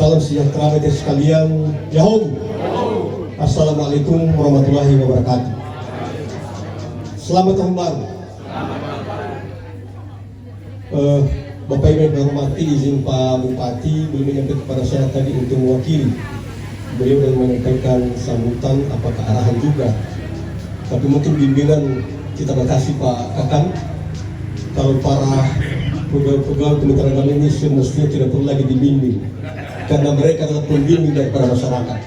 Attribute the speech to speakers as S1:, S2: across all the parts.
S1: Salam sejahtera bagi sekalian. Yahoo. Assalamualaikum warahmatullahi wabarakatuh. Selamat tahun baru. Bapak Ibu yang hormati, izin Pak Bupati belum menyampaikan kepada saya tadi untuk mewakili. Beliau dan menyampaikan sambutan apakah arahan juga. Tapi mungkin bimbingan kita kasih Pak Kakang. Kalau para pegawai Kementerian Agama ini semestinya tidak perlu lagi dibimbing, karena mereka adalah pembimbing daripada masyarakat.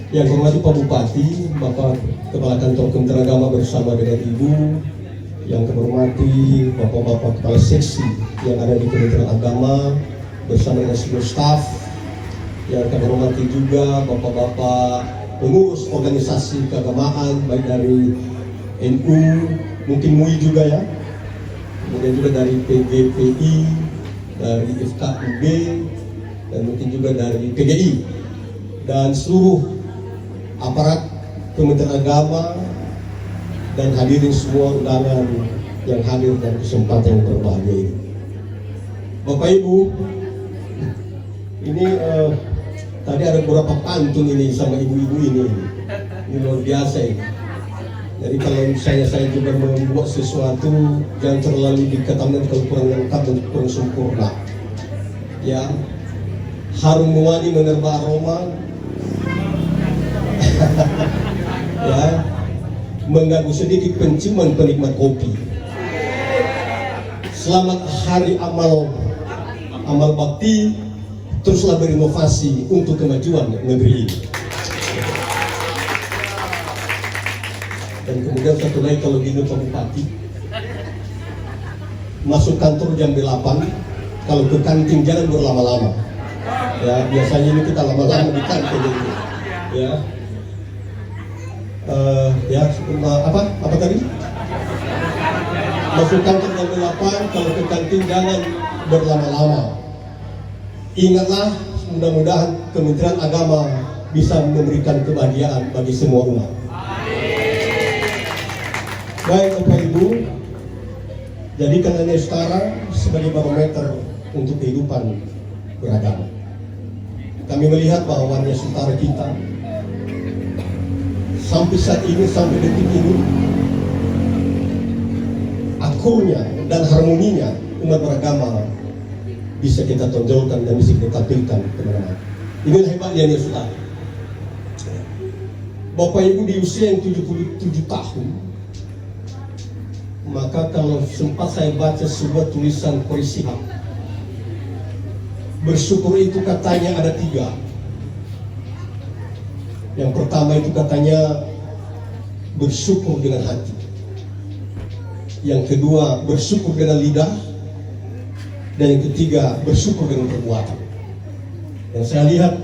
S1: Yang hormati Pak Bupati, Bapak Kepala Kantor Kementerian Agama bersama dengan Ibu, yang kami hormati Bapak-Bapak Kepala Seksi yang ada di Kementerian Agama bersama dengan seluruh staf, yang kami hormati juga Bapak-Bapak pengurus organisasi keagamaan baik dari NU, mungkin MUI juga ya, kemudian juga dari PGPI, dari FKUB, dan mungkin juga dari PGI, dan seluruh aparat Kementerian Agama, dan hadirin semua undangan yang hadir dalam kesempatan yang berbahagia ini. Bapak Ibu, ini tadi ada beberapa pantun ini sama ibu-ibu ini luar biasa ini. Jadi kalau misalnya saya juga membuat sesuatu yang terlalu dikatakan kalau kurang lengkap dan kurang sempurna, ya, harum wangi menerba aroma, ya, mengganggu sedikit penciuman penikmat kopi. Selamat hari amal bakti, teruslah berinovasi untuk kemajuan negeri ini. Dan kemudian satu lagi, kalau gini Pak Bupati masuk kantor jam 8, kalau ke kantin jangan berlama-lama. Ya, biasanya ini kita lama-lama di kantin ini. Ya. Apa tadi? Masuk kantor jam 8, kalau ke kantin jangan berlama-lama. Ingatlah, mudah-mudahan Kementerian Agama bisa memberikan kebahagiaan bagi semua umat. Baik Bapak Ibu, jadikan sekarang sebagai barometer untuk kehidupan beragama. Kami melihat bahwa warga saudara kita sampai saat ini, sampai detik ini, akurnya dan harmoninya umat beragama bisa kita tonjolkan dan bisa kita tampilkan kemana-mana. Inilah hebatnya saudara. Bapak Ibu di usia yang 77 tahun, maka kalau sempat saya baca sebuah tulisan Korisihab, bersyukur itu katanya ada 3. Yang pertama itu katanya bersyukur dengan hati. Yang kedua bersyukur dengan lidah. Dan yang ketiga bersyukur dengan perbuatan. Dan saya lihat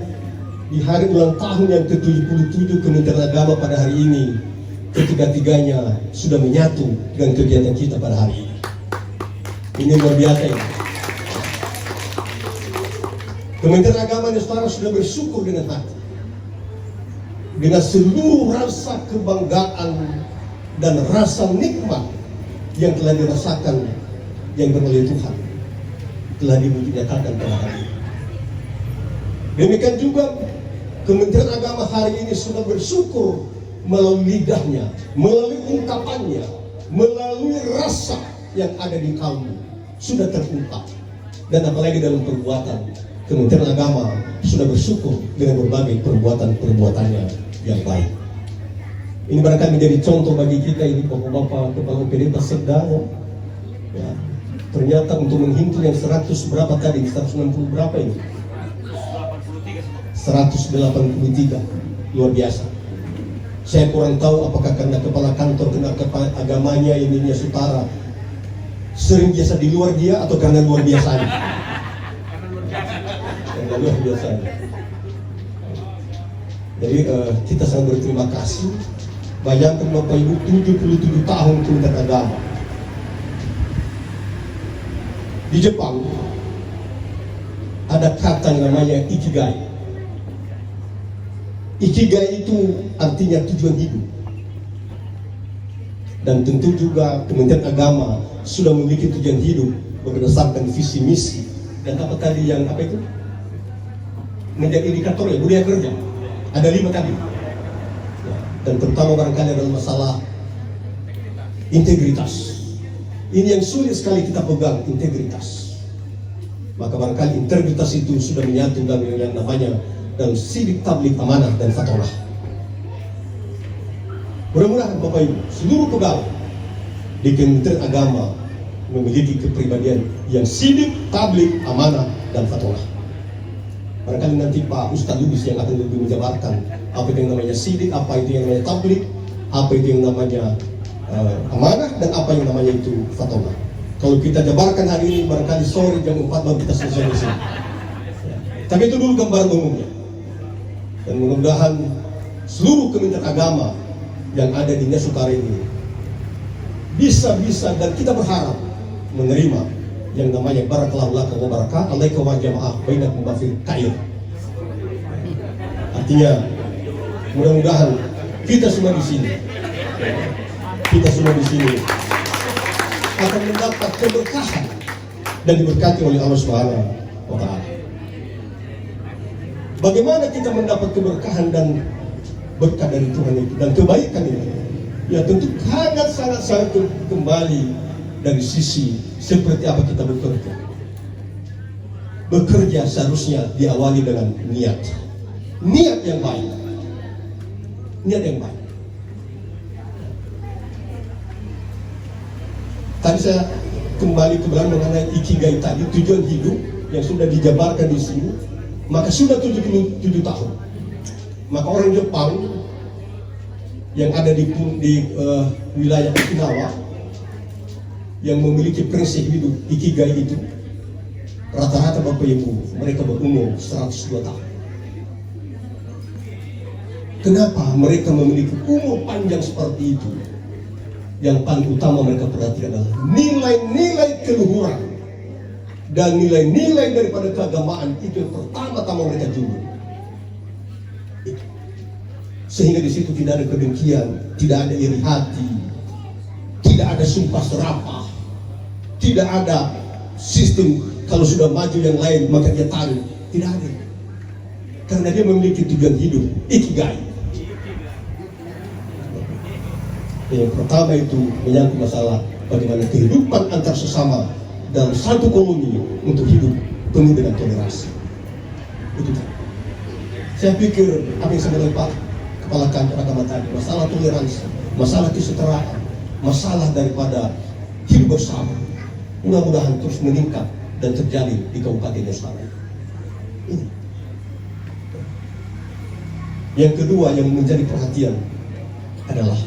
S1: di hari ulang tahun yang ke-77 Kementerian Agama pada hari ini, ketiga-tiganya sudah menyatu dengan kegiatan kita pada hari ini. Ini luar biasa ya. Kementerian Agama Nusantara sudah bersyukur dengan hati, dengan seluruh rasa kebanggaan dan rasa nikmat yang telah dirasakan, yang beroleh Tuhan telah dinyatakan pada hari ini. Demikian juga Kementerian Agama hari ini sudah bersyukur melalui lidahnya, melalui ungkapannya, melalui rasa yang ada di kalbu sudah terungkap. Dan apalagi dalam perbuatan, Kementerian Agama sudah bersyukur dengan berbagai perbuatannya yang baik. Ini barangkali menjadi contoh bagi kita ini Bapak-Bapak Kepala OPD Sekda, ya. Ternyata untuk menghimpun yang 100 berapa tadi, 160 berapa ini? 183, luar biasa. Saya kurang tahu apakah karena kepala kantor, kepala agamanya ininya saudara sering biasa di luar dia, atau karena luar biasanya. Karena luar biasanya. Jadi kita sangat berterima kasih. Bayangkan Bapak Ibu, 77 tahun Kementerian Agama. Di Jepang ada kata yang namanya ikigai. Ikigai itu artinya tujuan hidup. Dan tentu juga Kementerian Agama sudah memiliki tujuan hidup berdasarkan visi misi. Dan apa tadi yang apa itu? menjadi indikator ya budaya kerja. Ada 5 tadi. Ya, dan terutama barangkali adalah masalah integritas. Ini yang sulit sekali kita pegang, integritas. Maka barangkali integritas itu sudah menyatu dalam yang namanya dalam sidik, tablik, amanah, dan fatonah. Mudah-mudahan Bapak Ibu, seluruh pegawai di Kementerian Agama memiliki kepribadian yang sidik, tablik, amanah, dan fatonah. Barangkali nanti Pak Ustadz Lubis yang akan lebih menjabarkan apa itu yang namanya sidik, apa itu yang namanya tablik, apa itu yang namanya amanah, dan apa yang namanya itu fatonah. Kalau kita jabarkan hari ini, barangkali sore jam 4 baru kita selesai di sini. Ya. Tapi itu dulu gambaran umumnya. Dan mudah-mudahan seluruh Kementerian Agama yang ada di Indonesia Utara ini bisa dan kita berharap menerima yang namanya barakallahu laka wa baraka alaika wa jamaah bainakum bafir khair. Artinya mudah-mudahan kita semua di sini akan mendapat keberkahan dan diberkati oleh Allah Subhanahu wa taala. Bagaimana kita mendapat keberkahan dan berkah dari Tuhan itu dan kebaikan ini? Ya tentu sangat kembali dari sisi seperti apa kita bekerja. Bekerja seharusnya diawali dengan niat yang baik. Tadi saya kembali ke belakang mengenai ikigai tadi, tujuan hidup yang sudah dijabarkan di sini. Maka sudah 77 tahun. Maka orang Jepang yang ada di wilayah Okinawa yang memiliki prinsip hidup ikigai itu, rata-rata Bapak Ibu mereka berumur 102 tahun. Kenapa mereka memiliki umur panjang seperti itu? Yang paling utama mereka perhatikan adalah nilai-nilai keluhuran dan nilai-nilai daripada keagamaan itu yang pertama-tama mereka jumlah. Sehingga di situ tidak ada kedengkian, tidak ada iri hati, tidak ada sumpah serapah, tidak ada sistem kalau sudah maju yang lain maka dia tarik, tidak ada. Karena dia memiliki tujuan hidup, ikigai. Yang pertama itu menyangkut masalah bagaimana kehidupan antar sesama dalam satu koloni untuk hidup penuh dengan toleransi. Itu kan. Saya pikir apa yang saya Pak Kepala Kantor Agama tadi, masalah toleransi, masalah kesetaraan, masalah daripada hidup bersama, mudah-mudahan terus meningkat dan terjalin di Kabupaten Nusantara. Ini. Yang kedua yang menjadi perhatian adalah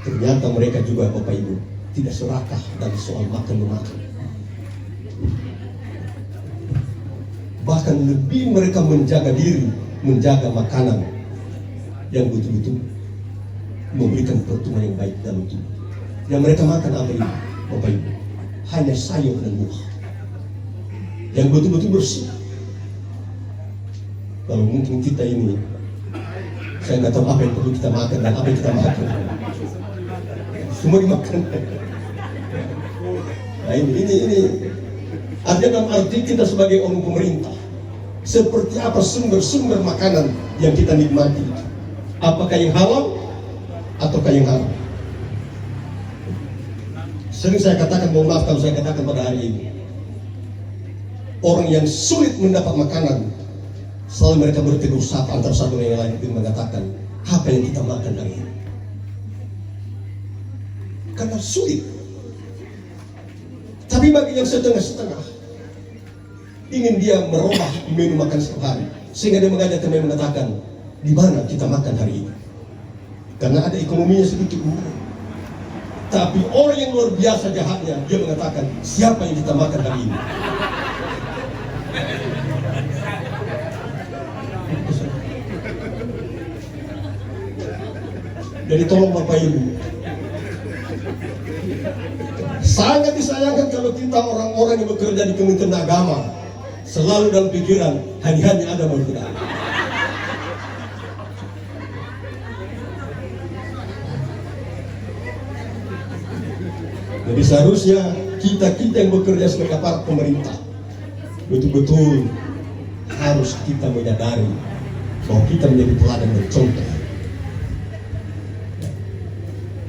S1: ternyata mereka juga Bapak Ibu tidak serakah dalam soal makan-memakan. Bahkan lebih mereka menjaga diri, menjaga makanan yang betul-betul memberikan pertumbuhan yang baik dalam tubuh. Yang mereka makan apa ini Bapak Ibu? Hanya sayur dan buah yang betul-betul bersih. Kalau mungkin kita ini, saya nggak tahu apa yang perlu kita makan dan apa yang kita makan. Semua dimakan. Nah ini artinya dalam arti kita sebagai orang pemerintah, seperti apa sumber-sumber makanan yang kita nikmati itu? Apakah yang halal ataukah yang haram? Sering saya katakan, mohon maaf kalau saya katakan pada hari ini, orang yang sulit mendapat makanan selalu mereka bertegur sapa antara satu dan yang lain itu mengatakan, apa yang kita makan hari ini? Karena sulit. Tapi bagi yang setengah-setengah, ingin dia merubah menu makan setiap hari, sehingga dia mengajak kami mengatakan, di mana kita makan hari ini? Karena ada ekonominya sedikit murah. Tapi orang yang luar biasa jahatnya, dia mengatakan, siapa yang kita makan hari ini? Jadi tolong Bapak Ibu, sangat disayangkan kalau kita orang-orang yang bekerja di Kementerian Agama selalu dalam pikiran hanya agama kita. Jadi seharusnya kita yang bekerja sebagai aparat pemerintah betul-betul harus kita menyadari bahwa kita menjadi teladan dan contoh.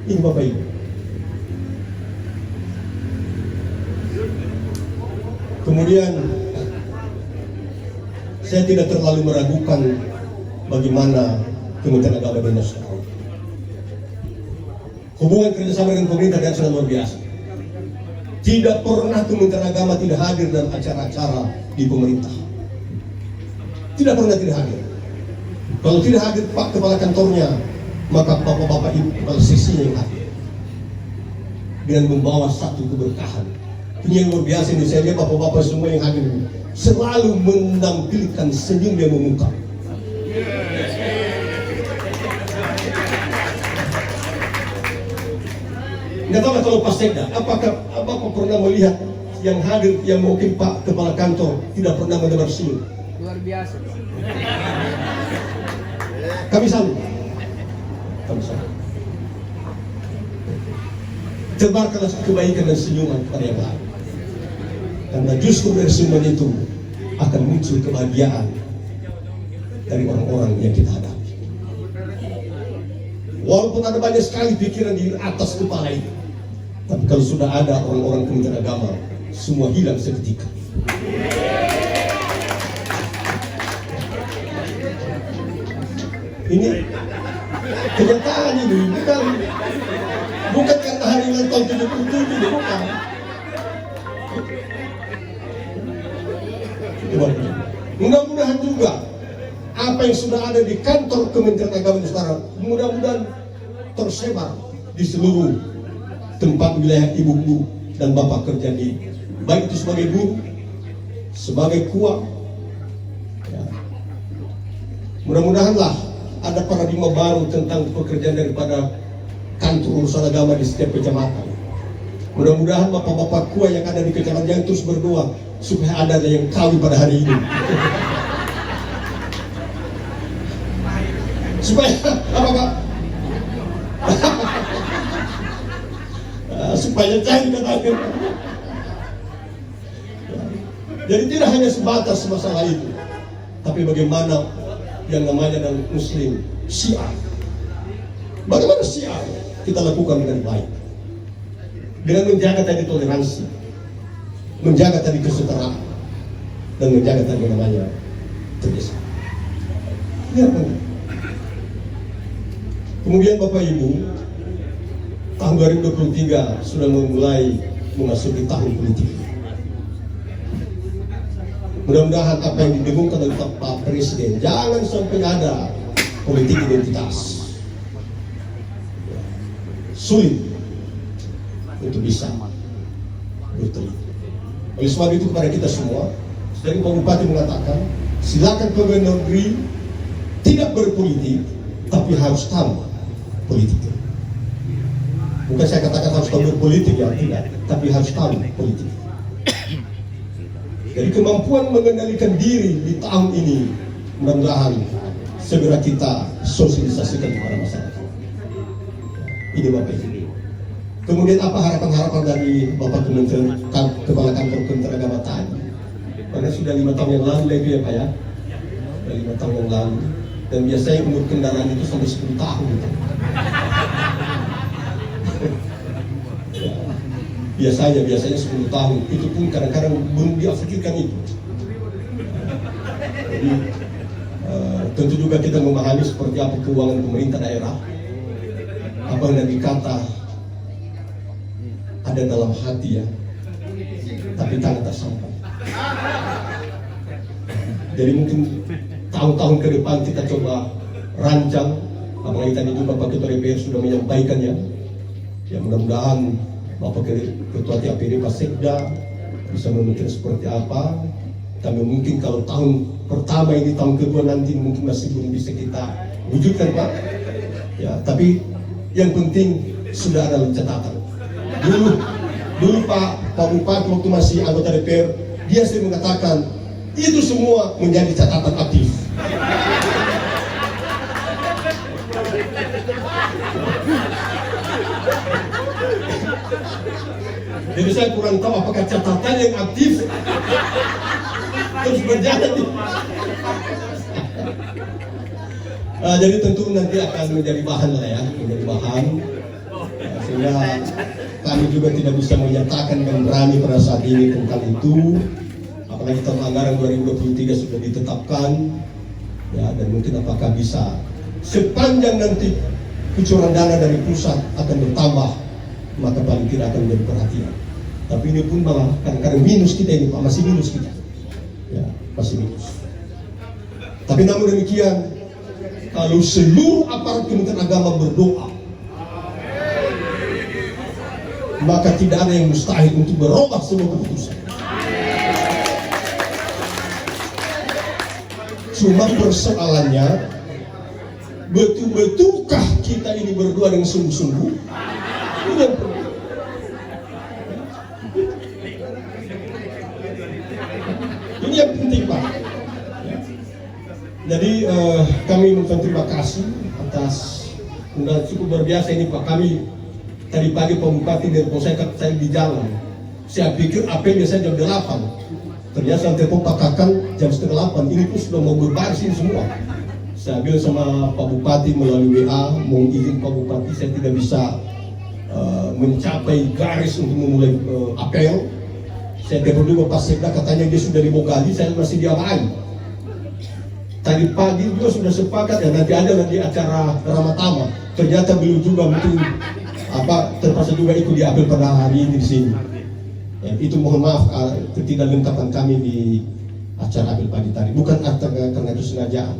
S1: Ini Bapak Ibu. Kemudian saya tidak terlalu meragukan bagaimana Kementerian Agama dan Nasional. Hubungan kerjasama dengan pemerintah dan sangat luar biasa. Tidak pernah Kementerian Agama tidak hadir dalam acara-acara di pemerintah. Tidak pernah tidak hadir. Kalau tidak hadir Pak Kepala Kantornya, maka Bapak-Bapak Ibu Kepala Seksinya yang hadir. Dengan membawa satu keberkahan. Ini yang luar biasa ini, saya lihat Bapak-Bapak semua yang hadir selalu menampilkan senyum yang memukau. Nggak tahu kalau Pak Sekda, apakah Bapak pernah melihat yang hadir yang mungkin Pak Kepala Kantor tidak pernah mendengar senyum?
S2: Luar biasa.
S1: Kami salut. Kami salut. Tebarkanlah kebaikan dan senyuman kepada yang lain. Karena justru dari senyuman itu akan muncul kebahagiaan dari orang-orang yang kita hadapi. Walaupun ada banyak sekali pikiran di atas kepala ini, tapi kalau sudah ada orang-orang Kementerian Agama, semua hilang seketika. Ini kenyataan ini, bukan karena hari ulang tahun 77, bukan. Mudah-mudahan juga apa yang sudah ada di kantor Kementerian Agama sekarang mudah-mudahan tersebar di seluruh tempat wilayah ibu guru dan bapak kerja di, baik itu sebagai guru, sebagai kuah. Ya. Mudah-mudahanlah ada paradigma baru tentang pekerjaan daripada kantor urusan agama di setiap kecamatan. Mudah-mudahan bapak-bapak kuah yang ada di kecamatan yang terus berdoa supaya ada yang kawin pada hari ini. Supaya apa Pak? Supaya cari katanya. Jadi tidak hanya sebatas masalah itu, tapi bagaimana yang namanya dan Muslim Syiah. Bagaimana Syiah kita lakukan dengan baik, dengan menjaga tadi toleransi, menjaga tadi kesetaraan, dan menjaga tadi namanya kerjasama. Ya, kemudian Bapak Ibu, tahun 2023 sudah memulai memasuki tahun politik. Mudah-mudahan apa yang didengungkan oleh Pak Presiden, jangan sampai ada politik identitas. Sulit untuk bisa bertelur. Oleh sebab itu kepada kita semua, dari Pak Bupati mengatakan, silakan pegawai negeri tidak berpolitik, tapi harus tahu politik. Bukan saya katakan harus tahu berpolitik ya, tidak, tapi harus tahu politik. Jadi kemampuan mengendalikan diri di tahun ini mudah-mudahan segera kita sosialisasikan kepada masyarakat. Ini Bapak Ibu. Kemudian apa harapan-harapan dari Bapak Kementerian Kepala Kantor Kementerian Agama tadi? Karena sudah 5 tahun yang lalu lagi ya Pak ya, sudah 5 tahun yang lalu. Dan biasanya umur kendaraan itu sampai 10 tahun gitu. Biasanya 10 tahun, itu pun kadang-kadang belum difikirkan itu. Jadi tentu juga kita memahami seperti apa keuangan pemerintah daerah. Apa yang dikata ada dalam hati ya, tapi tangan tak sampai. Jadi mungkin tahun-tahun ke depan kita coba rancang, apalagi tadi juga Pak Ketua DPR sudah menyampaikannya. Ya mudah-mudahan Bapak Ketua TAPD Pak Sekda bisa memikirkan seperti apa. Tapi mungkin kalau tahun pertama ini, tahun kedua nanti mungkin masih belum bisa kita wujudkan Pak. Ya, tapi yang penting sudah ada catatan. Dulu Pak Bupati waktu masih anggota DPR, dia sering mengatakan itu semua menjadi catatan aktif. Jadi saya kurang tahu apakah catatan yang aktif terus berjalan. Jadi tentu nanti akan menjadi bahan lah ya, menjadi bahan. Sehingga kami juga tidak bisa menyatakan dengan berani pada saat ini tentang itu. Apalagi tahun anggaran 2023 sudah ditetapkan, ya, dan mungkin apakah bisa sepanjang nanti kucuran dana dari pusat akan bertambah, maka paling tidak akan menjadi perhatian. Tapi ini pun malah kadang-kadang minus kita ini, Pak, masih minus kita, ya, masih minus. Tapi namun demikian, kalau seluruh aparat Kementerian Agama berdoa, maka tidak ada yang mustahil untuk berubah semua keputusan. Cuma persoalannya, betul-betulkah kita ini berdoa dengan sungguh-sungguh? Ini yang penting, Pak. Jadi kami mengucapkan terima kasih atas undangan cukup luar biasa ini, Pak. Kami tadi pagi Pak Bupati dari Polsek saya di jalan. Saya pikir apelnya saya jam 8. Ternyata saya telepon Pak Kakang jam setengah 8. Ini pun sudah mau berbaris ini semua. Saya bilang sama Pak Bupati melalui WA, mau izin Pak Bupati saya tidak bisa mencapai garis untuk memulai apel. Saya telepon juga Pak Sekda, katanya dia sudah di Bogali, saya masih di Abai. Tadi pagi juga sudah sepakat ya nanti ada nanti acara Ramatama. Ternyata beliau juga mungkin terpaksa juga ikut di apel pada hari ini di sini. Ya, itu mohon maaf ketidaklengkapan kami di acara apel pagi tadi. Bukan karena itu sengajaan.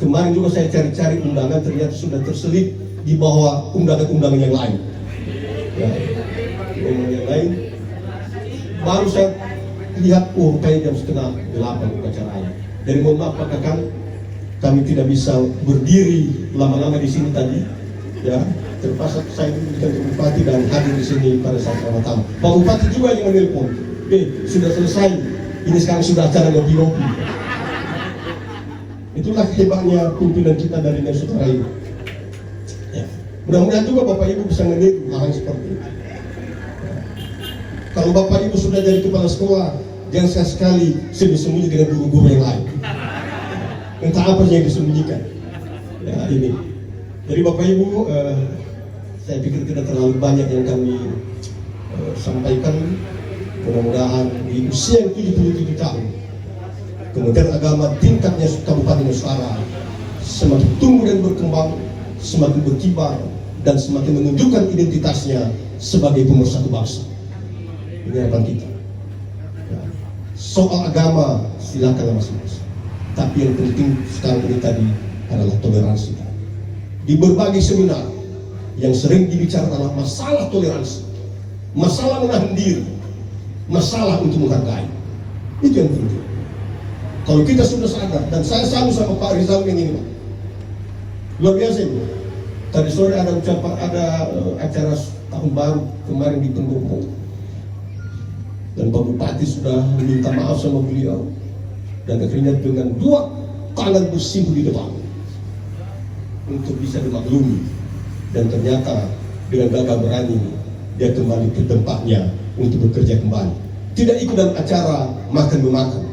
S1: Kemarin juga saya cari-cari undangan, ternyata sudah terselip di bawah undangan-undangan yang lain. Ya, undangan yang lain. Baru saya lihat, kayak jam setengah 8 acaranya. Jadi mohon maaf Pak Kakang, kami tidak bisa berdiri lama-lama di sini tadi. Ya, terpaksa saya diberikan ke Bupati dan hadir di sini pada saat Ramadhan. Pak Bupati juga yang menelpon, sudah selesai, ini sekarang sudah acara ngopi-ngopi. Itulah hebatnya pimpinan kita dari Nusantara ini. Ya. Mudah-mudahan juga Bapak Ibu bisa meniru hal seperti itu. Ya. Kalau Bapak Ibu sudah jadi kepala sekolah, jangan sekali-sekali sembunyi-sembunyi dengan guru-guru yang lain. Entah apa yang disembunyikan. Ya, ini. Jadi Bapak Ibu, saya pikir tidak terlalu banyak yang kami sampaikan. Mudah-mudahan di usia yang 77 tahun, Kementerian Agama tingkatnya Kabupaten Nusantara semakin tumbuh dan berkembang, semakin berkibar, dan semakin menunjukkan identitasnya sebagai pemersatu bangsa. Ini harapan kita. Ya. Soal agama silakan masing-masing. Tapi yang penting sekarang ini tadi adalah toleransi. Di berbagai seminar yang sering dibicarakan adalah masalah toleransi, masalah menahan diri, masalah untuk menghargai. Itu yang penting. Kalau kita sudah sadar, dan saya selalu sama Pak Rizal yang ini, Pak. Luar biasa ini. Tadi sore ada acara tahun baru kemarin di Pendopo. Dan Pak Bupati sudah meminta maaf sama beliau. Dan akhirnya dengan 2 tangan bersimpuh di depan untuk bisa dimaklumi. Dan ternyata dengan gagah berani dia kembali ke tempatnya untuk bekerja kembali. Tidak ikut dalam acara makan-memakan.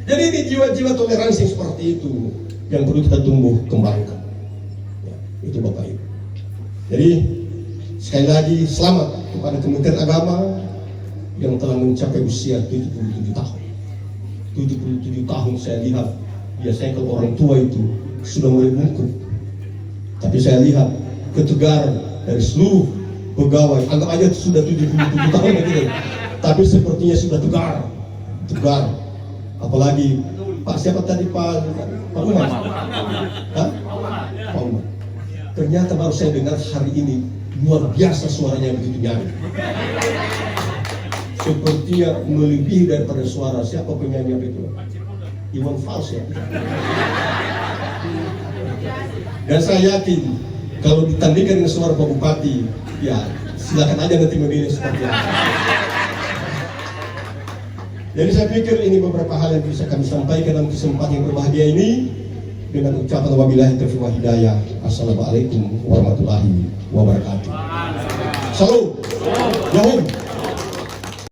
S1: Jadi ini jiwa-jiwa toleransi seperti itu yang perlu kita tumbuh kembangkan. Ya, itu Bapak Ibu. Jadi sekali lagi selamat kepada Kementerian Agama yang telah mencapai usia 77 tahun. 77 tahun saya lihat, biasanya kalau orang tua itu sudah mulai bungkuk. Tapi saya lihat ketegaran dari seluruh pegawai, anggap aja sudah 77 tahun gitu. Tapi sepertinya sudah tegar. Apalagi Pak siapa tadi Pak Umar? Hah? Pak Umar. Ternyata baru saya dengar hari ini luar biasa suaranya begitu nyaring. Sepertinya melebihi daripada suara siapa penyanyi itu? Iwan Fals ya. Dan saya yakin kalau ditandingkan dengan suara Pak Bupati, ya silakan aja nanti menilai seperti apa. Jadi saya pikir ini beberapa hal yang bisa kami sampaikan dalam kesempatan yang berbahagia ini dengan ucapan wabillahi taufiq wal hidayah. Assalamualaikum warahmatullahi wabarakatuh. Salam. Yahum.